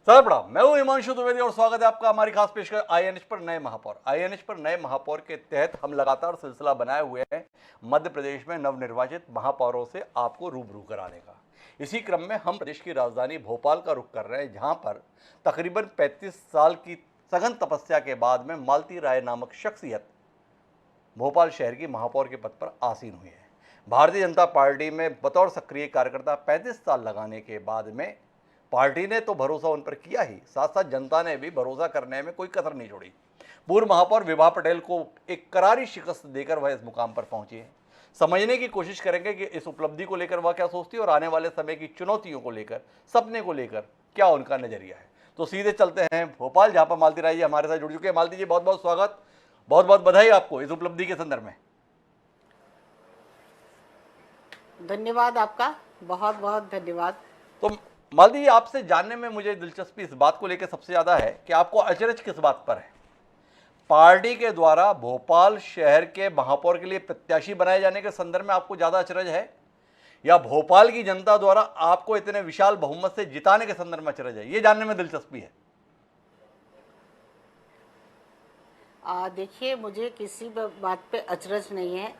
Sir प्रणाम, मैं हूं हिमांशु द्विवेदी और स्वागत है आपका हमारी खास पेशकश आईएनएच पर नए महापौर। आईएनएच पर नए महापौर के तहत हम लगातार सिलसिला बनाए हुए हैं मध्य प्रदेश में नवनिर्वाचित महापौरों से आपको रूबरू कराने का। इसी क्रम में हम प्रदेश की राजधानी भोपाल का रुख कर रहे हैं, जहां पर तकरीबन 35 साल की सघन तपस्या के बाद में मालती राय नामक शख्सियत भोपाल शहर की महापौर के पद पर आसीन हुई है। भारतीय जनता पार्टी में बतौर सक्रिय कार्यकर्ता 35 साल लगाने के बाद में पार्टी ने तो भरोसा उन पर किया ही, साथ साथ जनता ने भी भरोसा करने में कोई कसर नहीं छोड़ी। पूर्व महापौर विभा पटेल को एक करारी शिकस्त देकर वह इस मुकाम पर पहुंची है। समझने की कोशिश करेंगे कि इस उपलब्धि को लेकर वह क्या सोचती है और आने वाले समय की चुनौतियों को लेकर, सपने को लेकर क्या उनका नजरिया है। तो सीधे चलते हैं भोपाल, जहां पर मालती राय जी हमारे साथ जुड़ चुके हैं। मालती जी, बहुत बहुत स्वागत, बहुत बहुत बधाई आपको इस उपलब्धि के संदर्भ में। धन्यवाद, आपका बहुत बहुत धन्यवाद। तो मालती जी, आपसे जानने में मुझे दिलचस्पी इस बात को लेकर सबसे ज़्यादा है कि आपको अचरज किस बात पर है? पार्टी के द्वारा भोपाल शहर के महापौर के लिए प्रत्याशी बनाए जाने के संदर्भ में आपको ज़्यादा अचरज है, या भोपाल की जनता द्वारा आपको इतने विशाल बहुमत से जिताने के संदर्भ में अचरज है? ये जानने में दिलचस्पी है। देखिए, मुझे किसी बात पे अचरज नहीं है।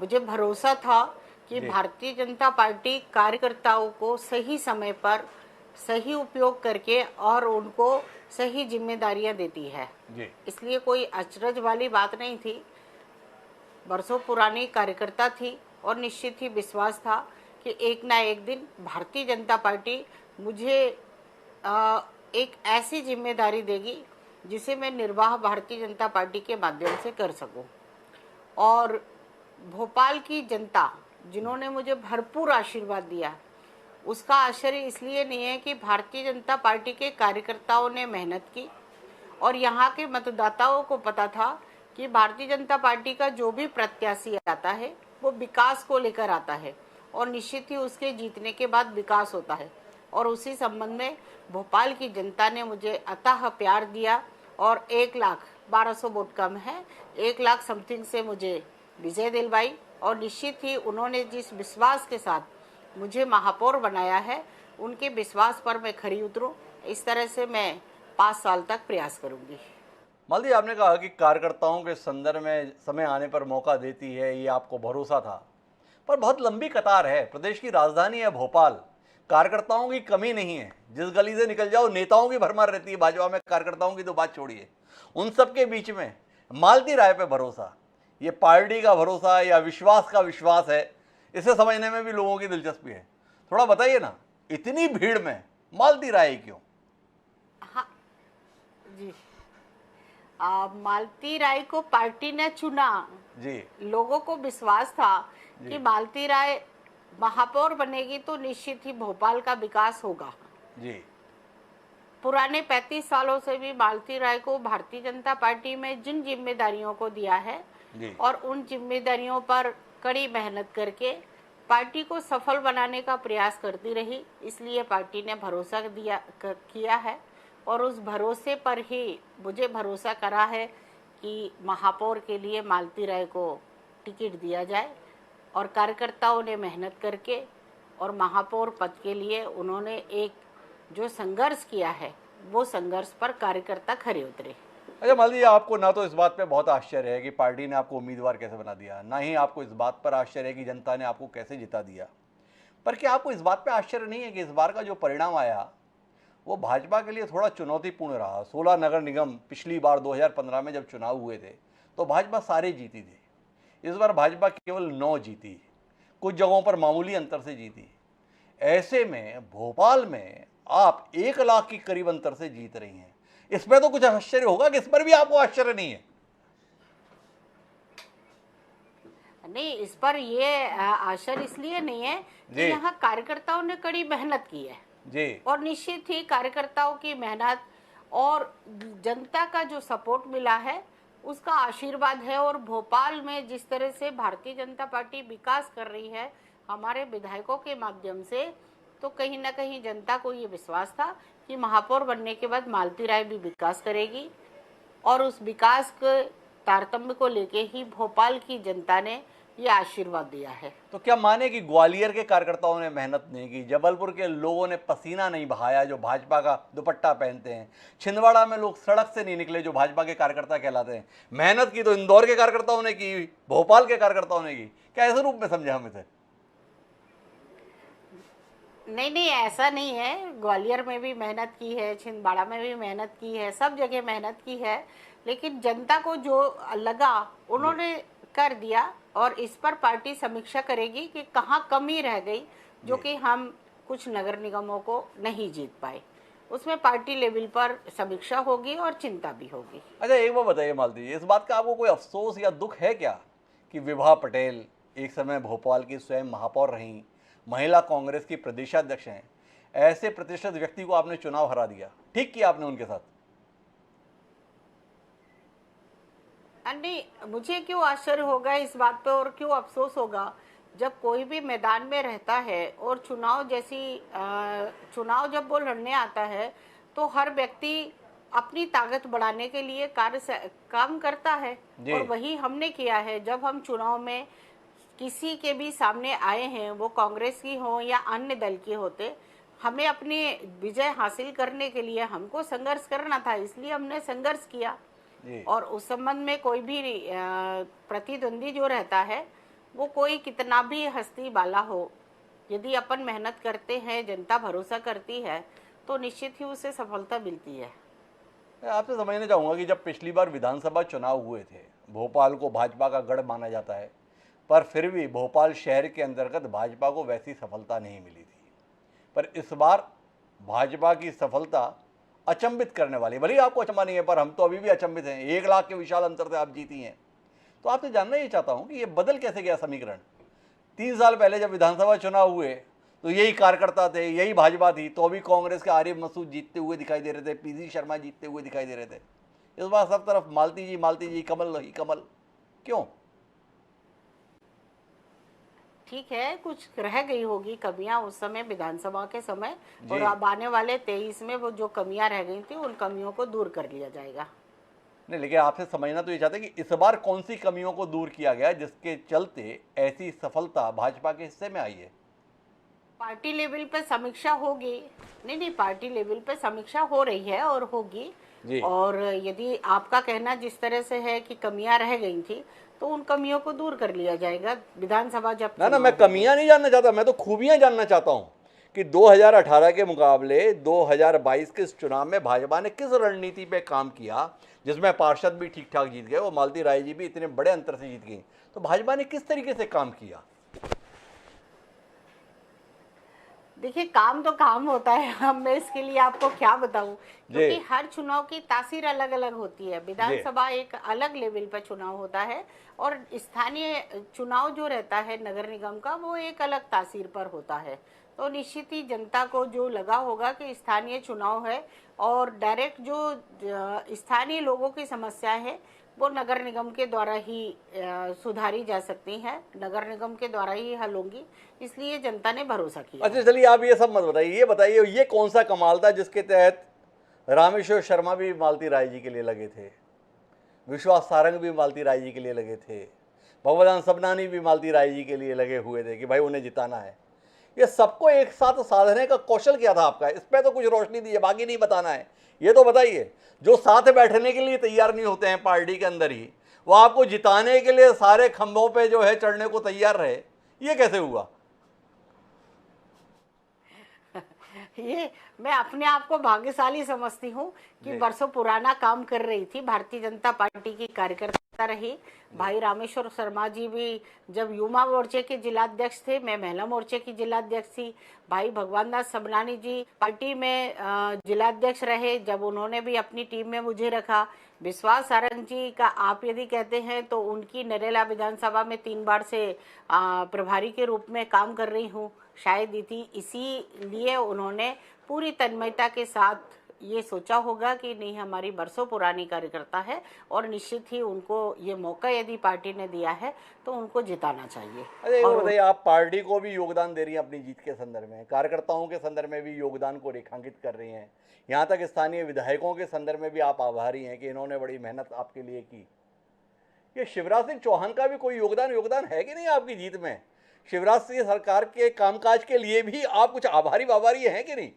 मुझे भरोसा था कि भारतीय जनता पार्टी कार्यकर्ताओं को सही समय पर सही उपयोग करके और उनको सही जिम्मेदारियां देती है जी। इसलिए कोई अचरज वाली बात नहीं थी। बरसों पुरानी कार्यकर्ता थी और निश्चित ही विश्वास था कि एक ना एक दिन भारतीय जनता पार्टी मुझे एक ऐसी जिम्मेदारी देगी जिसे मैं निर्वाह भारतीय जनता पार्टी के माध्यम से कर सकूं। और भोपाल की जनता जिन्होंने मुझे भरपूर आशीर्वाद दिया, उसका आश्चर्य इसलिए नहीं है कि भारतीय जनता पार्टी के कार्यकर्ताओं ने मेहनत की और यहाँ के मतदाताओं को पता था कि भारतीय जनता पार्टी का जो भी प्रत्याशी आता है वो विकास को लेकर आता है और निश्चित ही उसके जीतने के बाद विकास होता है। और उसी संबंध में भोपाल की जनता ने मुझे अथाह प्यार दिया और 1,12,000 वोट कम है, 1,00,000 समथिंग से मुझे विजय दिलवाई। और निश्चित ही उन्होंने जिस विश्वास के साथ मुझे महापौर बनाया है, उनके विश्वास पर मैं खरी उतरूं, इस तरह से मैं 5 साल तक प्रयास करूंगी। मालती जी, आपने कहा कि कार्यकर्ताओं के संदर्भ में समय आने पर मौका देती है, ये आपको भरोसा था, पर बहुत लंबी कतार है। प्रदेश की राजधानी है भोपाल, कार्यकर्ताओं की कमी नहीं है। जिस गली से निकल जाओ नेताओं की भरमार रहती है भाजपा में, कार्यकर्ताओं की तो बात छोड़िए। उन सब के बीच में मालती राय पे भरोसा, ये पार्टी का भरोसा है या विश्वास का विश्वास है, इसे समझने में भी लोगों की दिलचस्पी है। थोड़ा बताइए ना, इतनी भीड़ में मालती राय क्यों? हाँ जी, मालती राय को पार्टी ने चुना जी। लोगों को विश्वास था कि मालती राय महापौर बनेगी तो निश्चित ही भोपाल का विकास होगा जी। पुराने 35 सालों से भी मालती राय को भारतीय जनता पार्टी में जिन जिम्मेदारियों को दिया है और उन जिम्मेदारियों पर कड़ी मेहनत करके पार्टी को सफल बनाने का प्रयास करती रही, इसलिए पार्टी ने भरोसा किया है और उस भरोसे पर ही मुझे भरोसा करा है कि महापौर के लिए मालती राय को टिकट दिया जाए। और कार्यकर्ताओं ने मेहनत करके और महापौर पद के लिए उन्होंने एक जो संघर्ष किया है, वो संघर्ष पर कार्यकर्ता खरे उतरे। अच्छा मालती जी, आपको ना तो इस बात पे बहुत आश्चर्य है कि पार्टी ने आपको उम्मीदवार कैसे बना दिया, ना ही आपको इस बात पर आश्चर्य है कि जनता ने आपको कैसे जिता दिया, पर क्या आपको इस बात पे आश्चर्य नहीं है कि इस बार का जो परिणाम आया वो भाजपा के लिए थोड़ा चुनौतीपूर्ण रहा? 16 नगर निगम पिछली बार 2015 में जब चुनाव हुए थे तो भाजपा सारे जीती थी, इस बार भाजपा केवल 9 जीती, कुछ जगहों पर मामूली अंतर से जीती। ऐसे में भोपाल में आप 1,00,000 की करीब अंतर से जीत रही हैं, इसमें तो कुछ आश्चर्य होगा कि इस पर भी आपको आश्चर्य नहीं है? नहीं, इस पर ये आश्चर्य इसलिए नहीं है कि यहाँ कार्यकर्ताओं ने कड़ी मेहनत की है जी। और निश्चित ही कार्यकर्ताओं की मेहनत और जनता का जो सपोर्ट मिला है उसका आशीर्वाद है। और भोपाल में जिस तरह से भारतीय जनता पार्टी विकास कर रही है हमारे विधायकों के माध्यम से, तो कहीं ना कहीं जनता को ये विश्वास था कि महापौर बनने के बाद मालती राय भी विकास करेगी। और उस विकास के तारतम्य को लेके ही भोपाल की जनता ने ये आशीर्वाद दिया है। तो क्या माने कि ग्वालियर के कार्यकर्ताओं ने मेहनत नहीं की, जबलपुर के लोगों ने पसीना नहीं बहाया जो भाजपा का दुपट्टा पहनते हैं, छिंदवाड़ा में लोग सड़क से नहीं निकले जो भाजपा के कार्यकर्ता कहलाते हैं, मेहनत की तो इंदौर के कार्यकर्ताओं ने की, भोपाल के कार्यकर्ताओं ने की, क्या ऐसे रूप में समझे हम इसे? नहीं नहीं, ऐसा नहीं है। ग्वालियर में भी मेहनत की है, छिंदवाड़ा में भी मेहनत की है, सब जगह मेहनत की है, लेकिन जनता को जो लगा उन्होंने कर दिया। और इस पर पार्टी समीक्षा करेगी कि कहाँ कमी रह गई जो कि हम कुछ नगर निगमों को नहीं जीत पाए। उसमें पार्टी लेवल पर समीक्षा होगी और चिंता भी होगी। अच्छा, एक बात बताइए मालती जी, इस बात का आपको कोई अफसोस या दुख है क्या कि विभा पटेल एक समय भोपाल की स्वयं महापौर रहीं, महिला कांग्रेस की प्रदेशाध्यक्ष हैं, ऐसे प्रतिष्ठित व्यक्ति को आपने चुनाव हरा दिया, ठीक किया आपने उनके साथ? नहीं, मुझे क्यों आश्चर्य होगा इस बात पे और क्यों अफसोस होगा? जब कोई भी मैदान में रहता है और चुनाव जब वो लड़ने आता है तो हर व्यक्ति अपनी ताकत बढ़ाने के लिए काम करता है। जी। और वही हमने किया है। जब हम चुनाव में किसी के भी सामने आए हैं, वो कांग्रेस की हो या अन्य दल की होते, हमें अपनी विजय हासिल करने के लिए हमको संघर्ष करना था, इसलिए हमने संघर्ष किया। जी। और उस संबंध में कोई भी प्रतिद्वंदी जो रहता है, वो कोई कितना भी हस्ती वाला हो, यदि अपन मेहनत करते हैं, जनता भरोसा करती है, तो निश्चित ही उसे सफलता मिलती है। मैं आपसे समझना चाहूँगा कि जब पिछली बार विधानसभा चुनाव हुए थे, भोपाल को भाजपा का गढ़ माना जाता है, पर फिर भी भोपाल शहर के अंतर्गत भाजपा को वैसी सफलता नहीं मिली थी। पर इस बार भाजपा की सफलता अचंभित करने वाली, भले ही आपको अचंभा नहीं है पर हम तो अभी भी अचंभित हैं। 1 लाख के विशाल अंतर से आप जीती हैं। तो आपसे जानना ये चाहता हूँ कि ये बदल कैसे गया समीकरण? 3 साल पहले जब विधानसभा चुनाव हुए तो यही कार्यकर्ता थे, यही भाजपा थी, तो अभी कांग्रेस के आरिफ मसूद जीतते हुए दिखाई दे रहे थे, पीसी शर्मा जीतते हुए दिखाई दे रहे थे। इस बार सब तरफ मालती जी, कमल ही कमल, क्यों? ठीक है, कुछ रह गई होगी कमियां उस समय विधानसभा के समय, जी। और अब आने वाले 23 में वो जो कमियां रह गई थी उन कमियों को दूर कर लिया जाएगा। नहीं, लेकिन आपसे समझना तो ये चाहते हैं कि इस बार कौन सी कमियों को दूर किया गया जिसके चलते ऐसी सफलता भाजपा के हिस्से में आई है? पार्टी लेवल पे समीक्षा होगी। नहीं नहीं, पार्टी लेवल पे समीक्षा हो रही है और होगी। जी। और यदि आपका कहना जिस तरह से है कि कमियां रह गई थी, तो उन कमियों को दूर कर लिया जाएगा विधानसभा जब ना, चुनाव मैं होगा। कमियां नहीं जानना चाहता, मैं तो खूबियां जानना चाहता हूं कि 2018 के मुकाबले 2022 के इस चुनाव में भाजपा ने किस रणनीति पे काम किया जिसमें पार्षद भी ठीक ठाक जीत गए और मालती राय जी भी इतने बड़े अंतर से जीत गई। तो भाजपा ने किस तरीके से काम किया? देखिए, काम तो काम होता है। अब मैं इसके लिए आपको क्या बताऊं, क्योंकि जी। हर चुनाव की तासीर अलग अलग होती है। विधानसभा एक अलग लेवल पर चुनाव होता है और स्थानीय चुनाव जो रहता है नगर निगम का, वो एक अलग तासीर पर होता है। तो निश्चित ही जनता को जो लगा होगा कि स्थानीय चुनाव है और डायरेक्ट जो स्थानीय लोगों की समस्या है वो नगर निगम के द्वारा ही सुधारी जा सकती हैं, नगर निगम के द्वारा ही हल होंगी, इसलिए जनता ने भरोसा किया। अच्छा, चलिए आप ये सब मत बताइए, ये बताइए ये कौन सा कमाल था जिसके तहत रामेश्वर शर्मा भी मालती राय जी के लिए लगे थे, विश्वास सारंग भी मालती राय जी के लिए लगे थे, भगवदान सबनानी भी मालती राय जी के लिए लगे हुए थे कि भाई उन्हें जिताना है। ये सबको एक साथ साधने का कौशल क्या था आपका? इस पर तो कुछ रोशनी दीजिए, बाकी नहीं बताना है। ये तो बताइए, जो साथ बैठने के लिए तैयार नहीं होते हैं पार्टी के अंदर ही, वो आपको जिताने के लिए सारे खंभों पे जो है चढ़ने को तैयार रहे, ये कैसे हुआ? ये मैं अपने आप को भाग्यशाली समझती हूँ कि बरसों पुराना काम कर रही थी, भारतीय जनता पार्टी की कार्यकर्ता रही। भाई रामेश्वर शर्मा जी भी जब युवा मोर्चे के जिलाध्यक्ष थे, मैं महिला मोर्चे की जिलाध्यक्ष थी। भाई भगवान दास सबनानी जी पार्टी में जिलाध्यक्ष रहे, जब उन्होंने भी अपनी टीम में मुझे रखा। विश्वास सारंग जी का आप यदि कहते हैं तो उनकी नरेला विधानसभा में 3 बार से प्रभारी के रूप में काम कर रही हूँ, शायद इसीलिए उन्होंने पूरी तन्मयता के साथ ये सोचा होगा कि नहीं, हमारी बरसों पुरानी कार्यकर्ता है और निश्चित ही उनको ये मौका यदि पार्टी ने दिया है तो उनको जिताना चाहिए। अरे ये और बताइए, आप पार्टी को भी योगदान दे रही हैं अपनी जीत के संदर्भ में, कार्यकर्ताओं के संदर्भ में भी योगदान को रेखांकित कर रही हैं, यहाँ तक स्थानीय विधायकों के संदर्भ में भी आप आभारी हैं कि इन्होंने बड़ी मेहनत आपके लिए की। ये शिवराज सिंह चौहान का भी कोई योगदान है कि नहीं आपकी जीत में? शिवराज सिंह सरकार के कामकाज के लिए भी आप कुछ आभारी वाभारी हैं कि नहीं?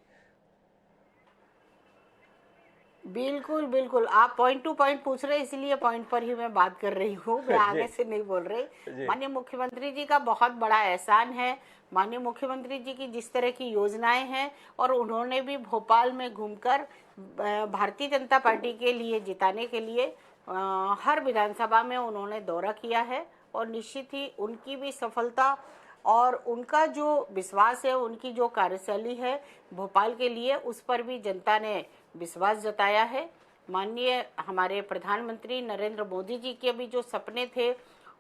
बिल्कुल बिल्कुल, आप पॉइंट टू पॉइंट पूछ रहे हैं, इसलिए पॉइंट पर ही मैं बात कर रही हूँ, मैं आगे जी से नहीं बोल रही। जी माननीय मुख्यमंत्री जी का बहुत बड़ा एहसान है। माननीय मुख्यमंत्री जी की जिस तरह की योजनाएं हैं, और उन्होंने भी भोपाल में घूमकर भारतीय जनता पार्टी के लिए जिताने के लिए हर विधानसभा में उन्होंने दौरा किया है, और निश्चित ही उनकी भी सफलता और उनका जो विश्वास है, उनकी जो कार्यशैली है भोपाल के लिए, उस पर भी जनता ने विश्वास जताया है। माननीय हमारे प्रधानमंत्री नरेंद्र मोदी जी के भी जो सपने थे,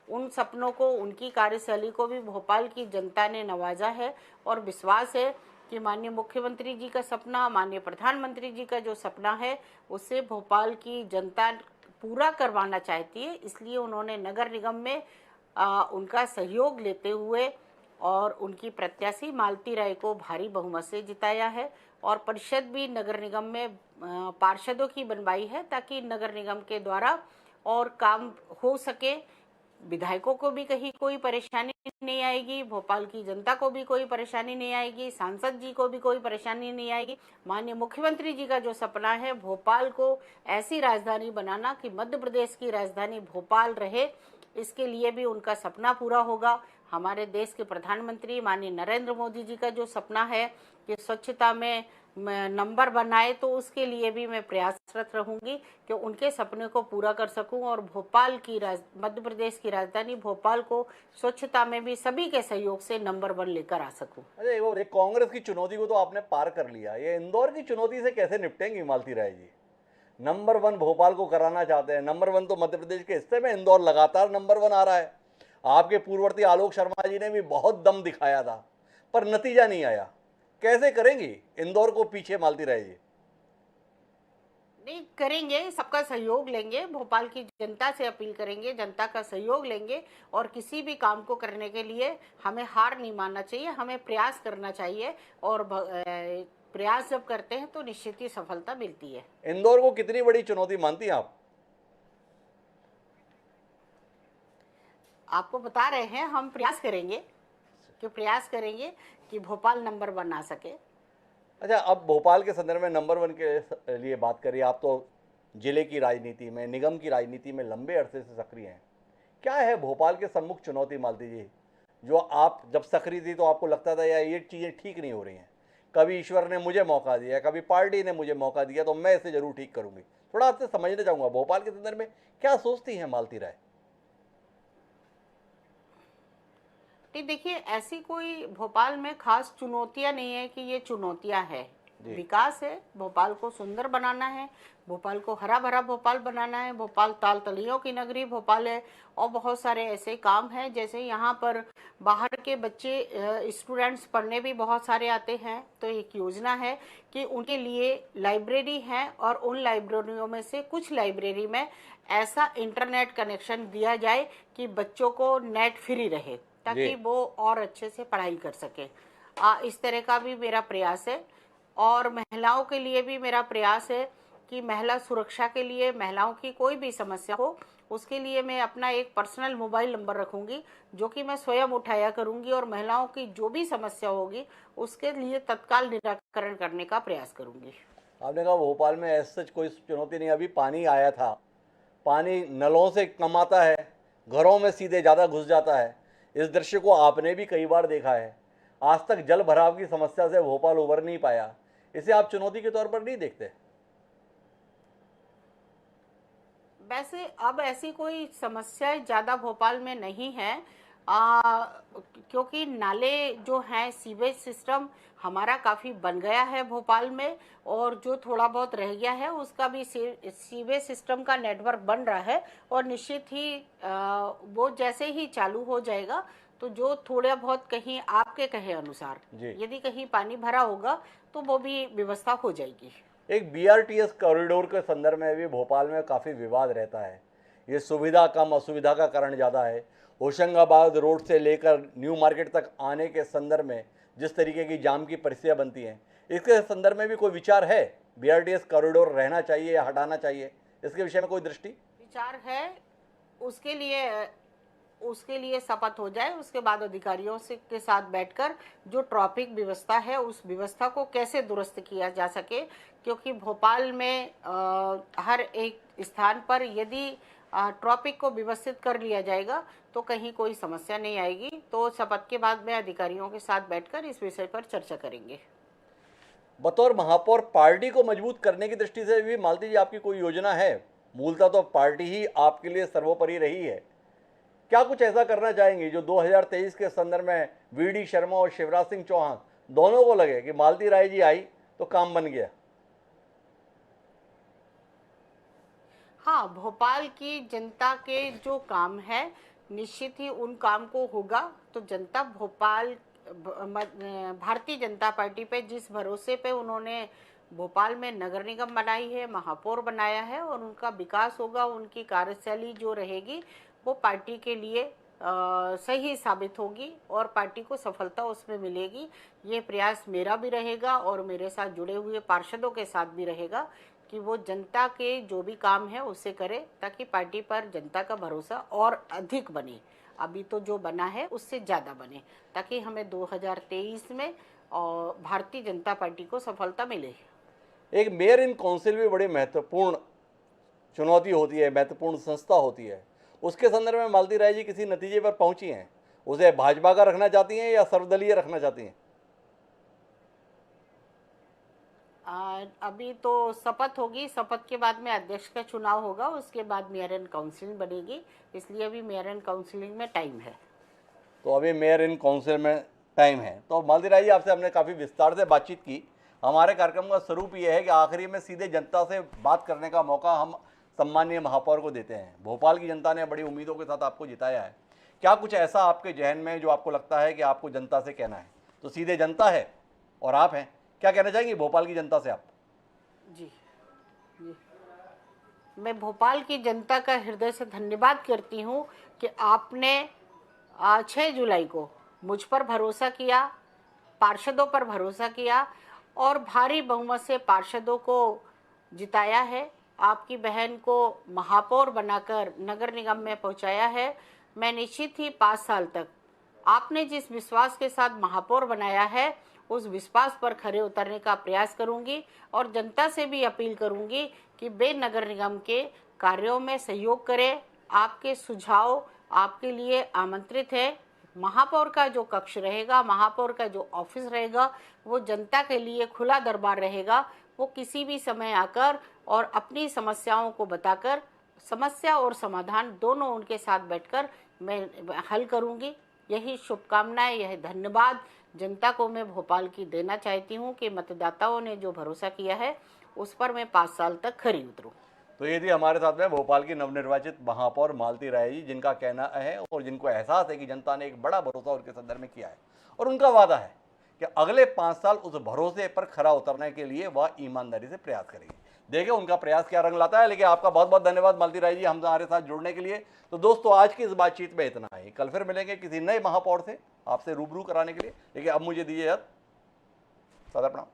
उन सपनों को, उनकी कार्यशैली को भी भोपाल की जनता ने नवाजा है, और विश्वास है कि माननीय मुख्यमंत्री जी का सपना, माननीय प्रधानमंत्री जी का जो सपना है, उससे भोपाल की जनता पूरा करवाना चाहती है। इसलिए उन्होंने नगर निगम में उनका सहयोग लेते हुए और उनकी प्रत्याशी मालती राय को भारी बहुमत से जिताया है, और परिषद भी नगर निगम में पार्षदों की बनवाई है, ताकि नगर निगम के द्वारा और काम हो सके, विधायकों को भी कहीं कोई परेशानी नहीं आएगी, भोपाल की जनता को भी कोई परेशानी नहीं आएगी, सांसद जी को भी कोई परेशानी नहीं आएगी। माननीय मुख्यमंत्री जी का जो सपना है भोपाल को ऐसी राजधानी बनाना कि मध्य प्रदेश की राजधानी भोपाल रहे, इसके लिए भी उनका सपना पूरा होगा। हमारे देश के प्रधानमंत्री माननीय नरेंद्र मोदी जी का जो सपना है कि स्वच्छता में नंबर बनाए, तो उसके लिए भी मैं प्रयासरत रहूंगी कि उनके सपने को पूरा कर सकूं, और भोपाल की मध्य प्रदेश की राजधानी भोपाल को स्वच्छता में भी सभी के सहयोग से नंबर 1 लेकर आ सकूं। अरे वो कांग्रेस की चुनौती को तो आपने पार कर लिया, ये इंदौर की चुनौती से कैसे निपटेंगी मालती राय जी? नंबर 1 भोपाल को कराना चाहते हैं, नंबर 1 तो मध्य प्रदेश के हिस्से में इंदौर लगातार नंबर 1 आ रहा है। आपके पूर्ववर्ती आलोक शर्मा जी ने भी बहुत दम दिखाया था, पर नतीजा नहीं आया। कैसे करेंगी इंदौर को पीछे मालती राय जी? नहीं करेंगे, सबका सहयोग लेंगे, भोपाल की जनता से अपील करेंगे, जनता का सहयोग लेंगे, और किसी भी काम को करने के लिए हमें हार नहीं मानना चाहिए, हमें प्रयास करना चाहिए, और प्रयास जब करते हैं तो निश्चित ही सफलता मिलती है। इंदौर को कितनी बड़ी चुनौती मानती हैं आप? आपको बता रहे हैं, हम प्रयास करेंगे कि भोपाल नंबर 1 आ सके। अच्छा, अब भोपाल के संदर्भ में नंबर 1 के लिए बात करिए। आप तो जिले की राजनीति में, निगम की राजनीति में लंबे अरसे से सक्रिय हैं। क्या है भोपाल के सम्मुख चुनौती मालती जी, जो आप जब सक्रिय थी तो आपको लगता था यार ये चीज़ें ठीक नहीं हो रही हैं, कभी ईश्वर ने मुझे मौका दिया, कभी पार्टी ने मुझे मौका दिया, तो मैं इसे जरूर ठीक करूंगी? थोड़ा आपसे समझना चाहूँगा भोपाल के संदर्भ में क्या सोचती हैं मालती राय? नहीं देखिए, ऐसी कोई भोपाल में खास चुनौतियां नहीं है कि ये चुनौतियां है। जी विकास है, भोपाल को सुंदर बनाना है, भोपाल को हरा भरा भोपाल बनाना है, भोपाल ताल तलियों की नगरी भोपाल है, और बहुत सारे ऐसे काम हैं, जैसे यहाँ पर बाहर के बच्चे स्टूडेंट्स पढ़ने भी बहुत सारे आते हैं, तो एक योजना है कि उनके लिए लाइब्रेरी है, और उन लाइब्रेरियों में से कुछ लाइब्रेरी में ऐसा इंटरनेट कनेक्शन दिया जाए कि बच्चों को नेट फ्री रहे, ताकि जी वो और अच्छे से पढ़ाई कर सके। इस तरह का भी मेरा प्रयास है, और महिलाओं के लिए भी मेरा प्रयास है कि महिला सुरक्षा के लिए, महिलाओं की कोई भी समस्या हो, उसके लिए मैं अपना एक पर्सनल मोबाइल नंबर रखूंगी, जो कि मैं स्वयं उठाया करूंगी, और महिलाओं की जो भी समस्या होगी उसके लिए तत्काल निराकरण करने का प्रयास करूंगी। आपने कहा भोपाल में ऐसा कोई चुनौती नहीं। अभी पानी आया था, पानी नलों से कम आता है, घरों में सीधे ज़्यादा घुस जाता है। इस दृश्य को आपने भी कई बार देखा है। आज तक जल भराव की समस्या से भोपाल उबर नहीं पाया। इसे आप चुनौती के तौर पर नहीं देखते? वैसे अब ऐसी कोई समस्या ज़्यादा भोपाल में नहीं है, क्योंकि नाले जो हैं, सीवेज सिस्टम हमारा काफ़ी बन गया है भोपाल में, और जो थोड़ा बहुत रह गया है उसका भी सीवेज सिस्टम का नेटवर्क बन रहा है, और निश्चित ही वो जैसे ही चालू हो जाएगा, तो जो थोड़ा बहुत कहीं आपके कहे अनुसार जी। यदि कहीं पानी भरा होगा तो वो भी व्यवस्था हो जाएगी। एक बीआरटीएस कॉरिडोर के संदर्भ में भी भोपाल में काफ़ी विवाद रहता है। ये सुविधा कम, असुविधा का कारण ज़्यादा है। होशंगाबाद रोड से लेकर न्यू मार्केट तक आने के संदर्भ में जिस तरीके की जाम की परिस्थितियाँ बनती हैं, इसके संदर्भ में भी कोई विचार है? बीआरटीएस कॉरिडोर रहना चाहिए या हटाना चाहिए, इसके विषय में कोई दृष्टि? विचार है, उसके लिए शपथ हो जाए, उसके बाद अधिकारियों से के साथ बैठकर जो ट्रैफिक व्यवस्था है उस व्यवस्था को कैसे दुरुस्त किया जा सके, क्योंकि भोपाल में हर एक स्थान पर यदि ट्रैफिक को व्यवस्थित कर लिया जाएगा तो कहीं कोई समस्या नहीं आएगी। तो शपथ के बाद में अधिकारियों के साथ बैठकर इस विषय पर चर्चा करेंगे। बतौर महापौर पार्टी को मजबूत करने की दृष्टि से भी मालती जी आपकी कोई योजना है? मूलतः तो पार्टी ही आपके लिए सर्वोपरि रही है। क्या कुछ ऐसा करना चाहेंगे जो 2023 के संदर्भ में वीडी शर्मा और शिवराज सिंह चौहान दोनों को लगे कि मालती राय जी आई तो काम बन गया? हाँ, भोपाल की जनता के जो काम है निश्चित ही उन काम को होगा। तो जनता भारतीय जनता पार्टी पे जिस भरोसे पे उन्होंने भोपाल में नगर निगम बनाई है, महापौर बनाया है, और उनका विकास होगा, उनकी कार्यशैली जो रहेगी वो पार्टी के लिए सही साबित होगी और पार्टी को सफलता उसमें मिलेगी। ये प्रयास मेरा भी रहेगा और मेरे साथ जुड़े हुए पार्षदों के साथ भी रहेगा कि वो जनता के जो भी काम है उसे करे, ताकि पार्टी पर जनता का भरोसा और अधिक बने। अभी तो जो बना है उससे ज़्यादा बने, ताकि हमें 2023 में भारतीय जनता पार्टी को सफलता मिले। एक मेयर इन काउंसिल भी बड़ी महत्वपूर्ण चुनौती होती है, महत्वपूर्ण संस्था होती है। उसके संदर्भ में मालती राय जी किसी नतीजे पर पहुंची हैं? उसे भाजपा का रखना चाहती हैं या सर्वदलीय रखना चाहती हैं? अभी तो शपथ होगी, शपथ के बाद में अध्यक्ष का चुनाव होगा, उसके बाद मेयर इन काउंसिल बनेगी, इसलिए अभी मेयर इन काउंसिलिंग में टाइम है। तो अभी मेयर इन काउंसिल में टाइम है। तो मालती राय जी आपसे हमने काफ़ी विस्तार से बातचीत की। हमारे कार्यक्रम का स्वरूप ये है कि आखिरी में सीधे जनता से बात करने का मौका हम सम्मानीय महापौर को देते हैं। भोपाल की जनता ने बड़ी उम्मीदों के साथ आपको जिताया है। क्या कुछ ऐसा आपके जहन में जो आपको लगता है कि आपको जनता से कहना है? तो सीधे जनता है और आप हैं, क्या कहना चाहेंगे भोपाल की जनता से आप? जी, मैं भोपाल की जनता का हृदय से धन्यवाद करती हूँ कि आपने 6 जुलाई को मुझ पर भरोसा किया, पार्षदों पर भरोसा किया और भारी बहुमत से पार्षदों को जिताया है। आपकी बहन को महापौर बनाकर नगर निगम में पहुंचाया है। मैं निश्चित ही 5 साल तक आपने जिस विश्वास के साथ महापौर बनाया है उस विश्वास पर खरे उतरने का प्रयास करूंगी और जनता से भी अपील करूंगी कि वे नगर निगम के कार्यों में सहयोग करें। आपके सुझाव आपके लिए आमंत्रित है। महापौर का जो कक्ष रहेगा, महापौर का जो ऑफिस रहेगा, वो जनता के लिए खुला दरबार रहेगा। वो किसी भी समय आकर और अपनी समस्याओं को बताकर, समस्या और समाधान दोनों उनके साथ बैठकर मैं हल करूंगी। यही शुभकामनाएं, यह धन्यवाद जनता को मैं भोपाल की देना चाहती हूं कि मतदाताओं ने जो भरोसा किया है उस पर मैं 5 साल तक खरी उतरूं। तो ये थी हमारे साथ में भोपाल की नवनिर्वाचित महापौर मालती राय जी, जिनका कहना है और जिनको एहसास है कि जनता ने एक बड़ा भरोसा उनके संदर्भ में किया है और उनका वादा है कि अगले 5 साल उस भरोसे पर खरा उतरने के लिए वह ईमानदारी से प्रयास करेगी। देखिए उनका प्रयास क्या रंग लाता है। लेकिन आपका बहुत बहुत धन्यवाद मालती राय जी हमारे साथ जुड़ने के लिए। तो दोस्तों आज की इस बातचीत में इतना ही। कल फिर मिलेंगे किसी नए महापौर से आपसे रूबरू कराने के लिए। लेकिन अब मुझे दीजिए सादर प्रणाम।